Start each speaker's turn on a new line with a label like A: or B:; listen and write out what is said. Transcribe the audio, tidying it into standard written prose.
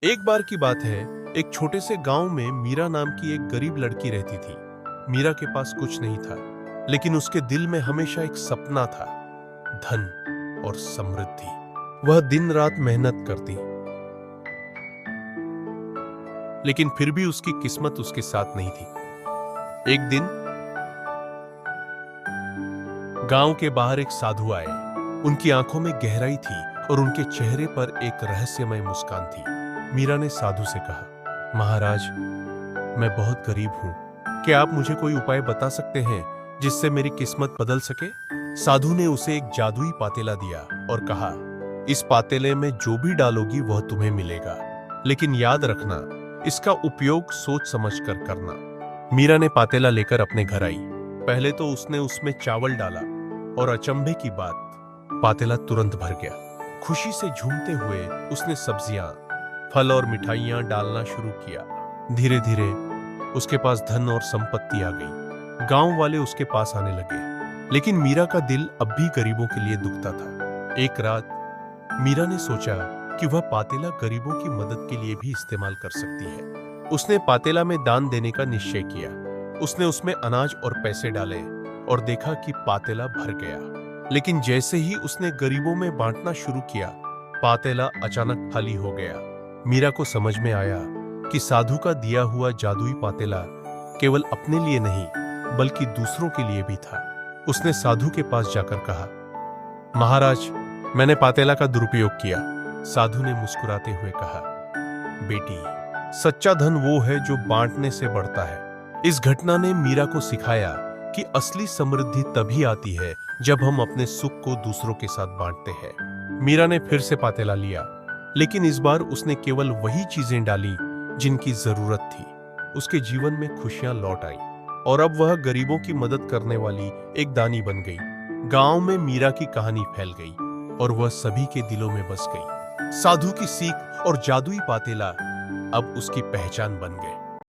A: एक बार की बात है, एक छोटे से गांव में मीरा नाम की एक गरीब लड़की रहती थी। मीरा के पास कुछ नहीं था, लेकिन उसके दिल में हमेशा एक सपना था, धन और समृद्धि। वह दिन रात मेहनत करती, लेकिन फिर भी उसकी किस्मत उसके साथ नहीं थी। एक दिन गांव के बाहर एक साधु आए। उनकी आंखों में गहराई थी और उनके चेहरे पर एक रहस्यमय मुस्कान थी। मीरा ने साधु से कहा, महाराज, मैं बहुत गरीब हूं। क्या आप मुझे कोई उपाय बता सकते हैं जिससे मेरी किस्मत बदल सके? साधु ने उसे एक जादुई पातेला दिया और कहा, इस पातेले में जो भी डालोगी वह तुम्हें मिलेगा, लेकिन याद रखना, इसका उपयोग सोच समझकर करना। मीरा ने पातेला लेकर अपने घर आई। पहले तो उसने उसमें चावल डाला और अचंभे की बात, पातेला तुरंत भर गया। खुशी से झूमते हुए उसने सब्जियां, फल और मिठाइयां डालना शुरू किया। धीरे धीरे उसके पास धन और संपत्ति आ गई। गांव वाले उसके पास आने लगे, लेकिन मीरा का दिल अब भी गरीबों के लिए दुखता था। एक रात मीरा ने सोचा कि वह पातेला गरीबों की मदद के लिए भी इस्तेमाल कर सकती है। उसने पातेला में दान देने का निश्चय किया। उसने उसमें अनाज और पैसे डाले और देखा कि पातेला भर गया। लेकिन जैसे ही उसने गरीबों में बांटना शुरू किया, पातेला अचानक खाली हो गया। मीरा को समझ में आया कि साधु का दिया हुआ जादुई पातेला केवल अपने लिए नहीं, बल्कि दूसरों के लिए भी था। उसने साधु के पास जाकर कहा, महाराज, मैंने पातेला का दुरुपयोग किया। साधु ने मुस्कुराते हुए कहा, बेटी, सच्चा धन वो है जो बांटने से बढ़ता है। इस घटना ने मीरा को सिखाया कि असली समृद्धि तभी आती है जब हम अपने सुख को दूसरों के साथ बांटते हैं। मीरा ने फिर से पातेला लिया, लेकिन इस बार उसने केवल वही चीजें डाली जिनकी जरूरत थी। उसके जीवन में खुशियां लौट आई और अब वह गरीबों की मदद करने वाली एक दानी बन गई। गांव में मीरा की कहानी फैल गई और वह सभी के दिलों में बस गई। साधु की सीख और जादुई पातेला अब उसकी पहचान बन गए।